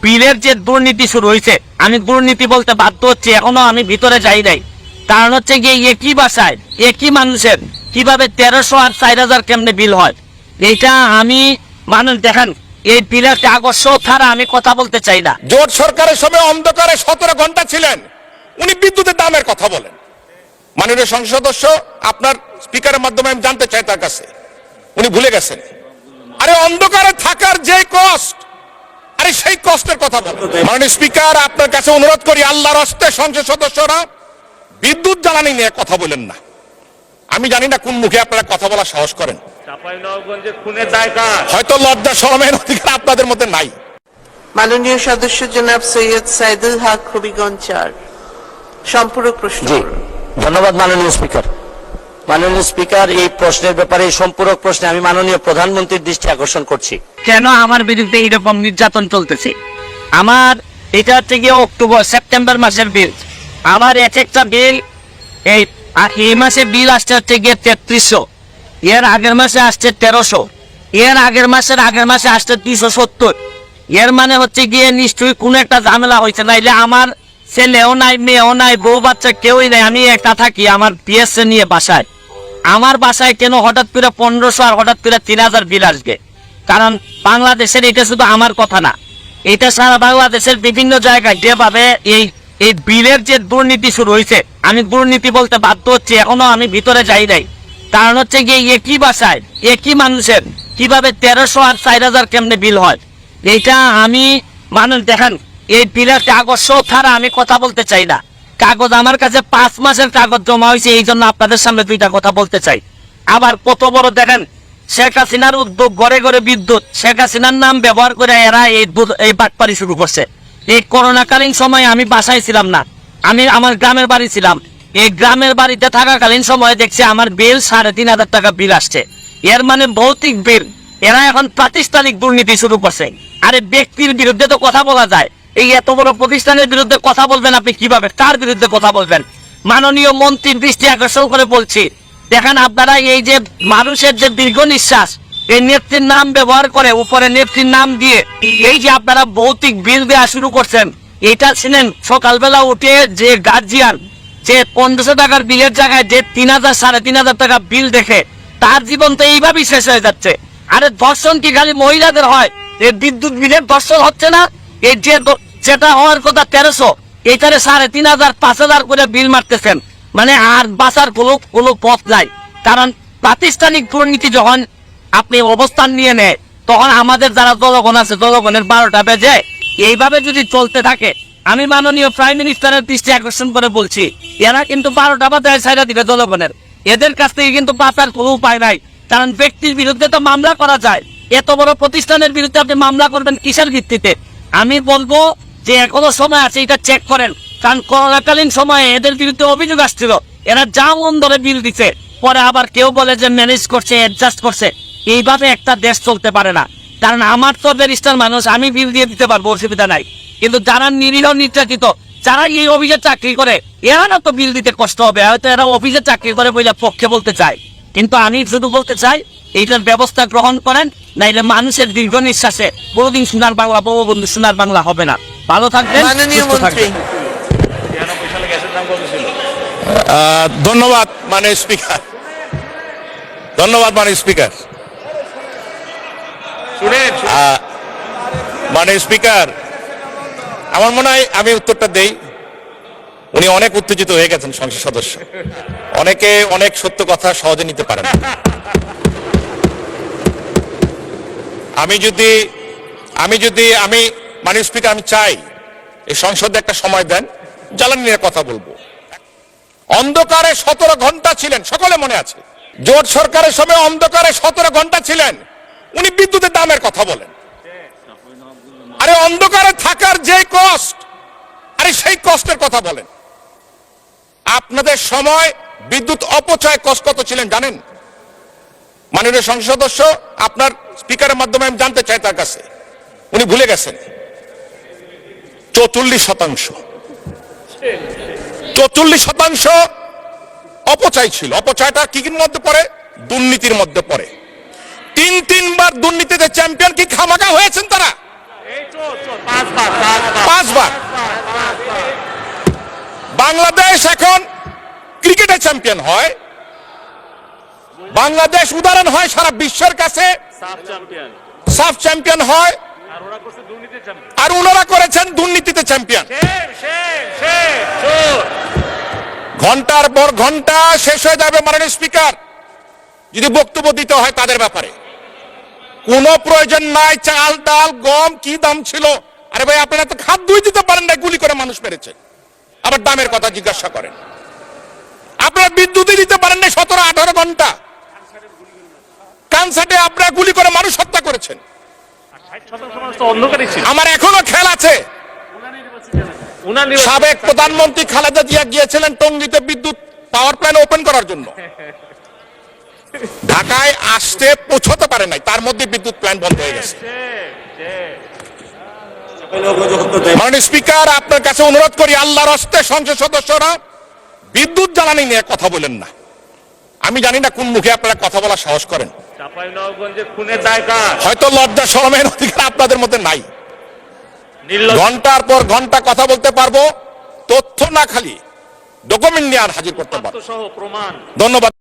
বিলের যে দুর্নীতি শুরু হয়েছে, আমি দুর্নীতি বলতে বাধ্য হচ্ছি, এখনো আমি ভিতরে যাই নাই। কারণ হচ্ছে গিয়ে একই বাসায় একই মানুষের কিভাবে 1300 আর 4000 কেমনে বিল হয়, এইটা আমি মানুষ দেখেন এই বিলের কাগজ ছাড়া আমি কথা বলতে চাই না। জোট সরকারের সময় অন্ধকারে 17 ঘন্টা ছিলেন, উনি বিদ্যুতের দামের কথা বলেন। মাননীয় সংসদ সদস্য, আপনার স্পিকারের মাধ্যমে আমি জানতে চাই তার কাছে, উনি ভুলে গেছেন। আরে অন্ধকারে থাকার যে কষ্ট, আরে সেই কষ্টের কথা বলেন। মাননীয় স্পিকার, আপনার কাছে অনুরোধ করি, আল্লাহর হস্তে সংসদ সদস্যরা বিদ্যুৎ জ্বালানি নিয়ে কথা বলেন না। আমি জানি না কোন মুখে আপনারা কথা বলা সাহস করেন। হয়তো লজ্জা শরমের অধিকার আপনাদের মধ্যে নাই। মাননীয় সদস্য জনাব সৈয়দ সাইদুল হক হবিগঞ্জ 4, সম্পূরক প্রশ্ন। ধন্যবাদ মাননীয় স্পিকার। মাননীয় স্পিকার, এই প্রশ্নের ব্যাপারে, এই সম্পূরক প্রশ্নে আমি মাননীয় প্রধানমন্ত্রীর দৃষ্টি আকর্ষণ করছি। কেন আমার বিরুদ্ধে এইরকম নির্যাতন চলতেছে? আমার এটা হচ্ছে গিয়ে সেপ্টেম্বর মাসের বিল। আমার এক একটা বিল এই মাসে বিল আসছে হচ্ছে গিয়ে 3300, এর আগের মাসে আসছে 1300, এর আগের মাসে আসছে 270। এর মানে হচ্ছে গিয়ে নিশ্চয়ই কোনো একটা ঝামেলা হয়েছে, নাইলে আমার ছেলেও নাই, মেয়েও নাই, বউ বাচ্চা কেউই নাই, আমি একটা থাকি আমার পিএসএ নিয়ে বাসায়। আমার বাসায় কেন হঠাৎ করে 1500 আর হঠাৎ করে 3000 বিল আসবে? কারণ বাংলাদেশের এটা শুধু আমার কথা না, এটা সারা বাংলাদেশের বিভিন্ন জায়গায় যেভাবে এই বিলের যে দুর্নীতি শুরু হয়েছে, আমি দুর্নীতি বলতে বাধ্য হচ্ছি, এখনো আমি ভিতরে যাই নাই। কারণ হচ্ছে গিয়ে একই বাসায় একই মানুষের কিভাবে 1300 আর 4000 কেমনে বিল হয়, এইটা আমি মানুষ দেখেন এই বিলের কাগজ ছাড়া আমি কথা বলতে চাই না। কাগজ আমার কাছে 5 মাসের কাগজ জমা হয়েছে, এই জন্য আপনাদের সামনে দুইটা কথা বলতে চাই। আবার কত বড় দেখেন, শেখ হাসিনার উদ্যোগ, ঘরে ঘরে বিদ্যুৎ, শেখ হাসিনার নাম ব্যবহার করে এরা এই বাটপারি শুরু করছে। এই করোনাকালীন সময় আমি বাসায় ছিলাম না, আমি আমার গ্রামের বাড়ি ছিলাম। এই গ্রামের বাড়িতে থাকাকালীন সময় দেখছি আমার বিল 3500 টাকা বিল আসছে। এর মানে ভৌতিক বিল। এরা এখন প্রাতিষ্ঠানিক দুর্নীতি শুরু করছে। আরে ব্যক্তির বিরুদ্ধে তো কথা বলা যায়, এই এত বড় প্রতিষ্ঠানের বিরুদ্ধে কথা বলবেন আপনি কিভাবে? কার বিরুদ্ধে কথা বলবেন? মাননীয় মন্ত্রীর দৃষ্টি আকর্ষণ করে বলছি, দেখেন আপনারা এই যে মানুষের যে দীর্ঘ নিঃশ্বাস, এই নেত্রীর নাম ব্যবহার করে, উপরে নেত্রীর নাম দিয়ে এই যে আপনারা ভৌতিক বিল দেওয়া শুরু করছেন, এটা ছিলেন সকালবেলা উঠে যে গার্জিয়ান যে 1500 টাকার বিলের জায়গায় যে 3000 3500 টাকা বিল দেখে, তার জীবন তো এইভাবেই শেষ হয়ে যাচ্ছে। আরে ধর্ষণ কি খালি মহিলাদের হয়? এই বিদ্যুৎ বিলের ধর্ষণ হচ্ছে না? এই যেটা হওয়ার কথা 1300, এইটারে 3500 5000 করে বিল মারতেছেন, মানে আর বাঁচার কোনো পথ নাই। কারণ প্রাতিষ্ঠানিক দুর্নীতি যখন আপনি অবস্থান নিয়ে নেয়, তখন আমাদের যারা জনগণ আছে, জনগণের 12টা বেজে। এইভাবে যদি চলতে থাকে, আমি মাননীয় প্রাইম মিনিস্টারের দৃষ্টি আকর্ষণ করে বলছি, এরা কিন্তু 12টা বাজায় ছাইড়া দিবে জনগণের। এদের কাছ থেকে কিন্তু বাঁচার কোনো উপায় নাই। কারণ ব্যক্তির বিরুদ্ধে তো মামলা করা যায়, এত বড় প্রতিষ্ঠানের বিরুদ্ধে আপনি মামলা করবেন কিসের ভিত্তিতে? আমি বলবো যে এখনো সময় আছে, এটা চেক করেন। কারণ করোনাকালীন সময়ে এদের বিরুদ্ধে অভিযোগ আসছিল, এরা যা মন ধরে বিল দিচ্ছে, পরে আবার কেউ বলে যে ম্যানেজ করছে, অ্যাডজাস্ট করছে। এইভাবে একটা দেশ চলতে পারে না। কারণ আমার তো ব্যারিস্টার মানুষ, আমি বিল দিয়ে দিতে পারবো, অসুবিধা নাই। কিন্তু যারা নিরীহ নির্যাতিত, যারা এই অফিসে চাকরি করে, এরা না তো বিল দিতে কষ্ট হবে, হয়তো এরা অফিসে চাকরি করে বলে পক্ষে বলতে চায়। কিন্তু আমি শুধু বলতে চাই, এইটার ব্যবস্থা গ্রহণ করেন, নাইলে মানুষের দীর্ঘ নিঃশ্বাসে বহুদিন সোনার বাংলা, বঙ্গবন্ধু সোনার বাংলা হবে না। ভালো থাকবেন, সুস্থ থাকবেন। ধন্যবাদ মাননীয় স্পিকার, ধন্যবাদ মাননীয় স্পিকার। মাননীয় স্পিকার, আমার মনে হয় আমি উত্তরটা দেই। উনি অনেক উত্তেজিত হয়ে গেছেন সংসদ সদস্য, অনেকে অনেক সত্য কথা সহজে নিতে পারেন। আমি মাননীয় স্পিকার, আমি চাই এই সংসদে একটা সময় দেন, জ্বালানি নিয়ে কথা বলবো। অন্ধকারে 17 ঘন্টা ছিলেন, সকলে মনে আছে। জোট সরকারের সময় অন্ধকারে 17 ঘন্টা ছিলেন, উনি বিদ্যুতের দামের কথা বলেন। আরে অন্ধকারে থাকার যে কষ্ট, আরে সেই কষ্টের কথা বলেন। আপনাদের সময় বিদ্যুৎ অপচয় কষ্ট কত ছিলেন জানেন? মাননীয় সংসদ সদস্য, আপনার স্পিকারের মাধ্যমে আমি জানতে চাই তার কাছে, উনি ভুলে গেছেন। 44%, 44% অপচয় ছিল। অপচয়টা কি মধ্যে পড়ে? দুর্নীতির মধ্যে পড়ে। 3 বার দুর্নীতিতে চ্যাম্পিয়ন কি খামাখা হয়েছেন তারা? 5 বার। বাংলাদেশ এখন ক্রিকেটে চ্যাম্পিয়ন হয়, বাংলাদেশ উদাহরণ হয় সারা বিশ্বের কাছে, সাফ চ্যাম্পিয়ন হয়, আর ওনারা করেছেন দুর্নীতিতে চ্যাম্পিয়ন। ঘন্টার পর ঘন্টা শেষ হয়ে যাবে মাননীয় স্পিকার যদি বক্তব্য দিতে হয় তাদের ব্যাপারে। কোনো প্রয়োজন নাই, চাল ডাল গম কি দাম ছিল, আরে ভাই আপনারা তো খাদ্যই দিতে পারেন না, গুলি করে মানুষ মেরেছেন, আবার দামের কথা জিজ্ঞাসা করেন। আপনারা বিদ্যুৎই দিতে পারেন না 17-18 ঘন্টা, কানসাটে আপনারা গুলি করে মানুষ হত্যা করেছেন। আমার এখনো খেয়াল আছে সাবেক প্রধানমন্ত্রী খালেদা জিয়া গিয়েছিলেন টঙ্গীতে বিদ্যুৎ পাওয়ার প্ল্যান্ট ওপেন করার জন্য, ঢাকায় আসতে পৌঁছতে পারে নাই, তার মধ্যে বিদ্যুৎ প্ল্যান্ট বন্ধ হয়ে গেছে। মাননীয় স্পিকার আপনার কাছে অনুরোধ করি, আল্লাহর হস্তে সংসদ সদস্যরা বিদ্যুৎ জ্বালানি নিয়ে কথা বলেন না। আমি জানি না কোন মুখে আপনারা কথা বলার সাহস করেন, হয়তো লজ্জা শরমের অধিকার আপনাদের মধ্যে নাই। ঘন্টার পর ঘন্টা কথা বলতে পারবো, তথ্য না খালি ডকুমেন্ট নিয়ে আর হাজির করতে পারবো। ধন্যবাদ।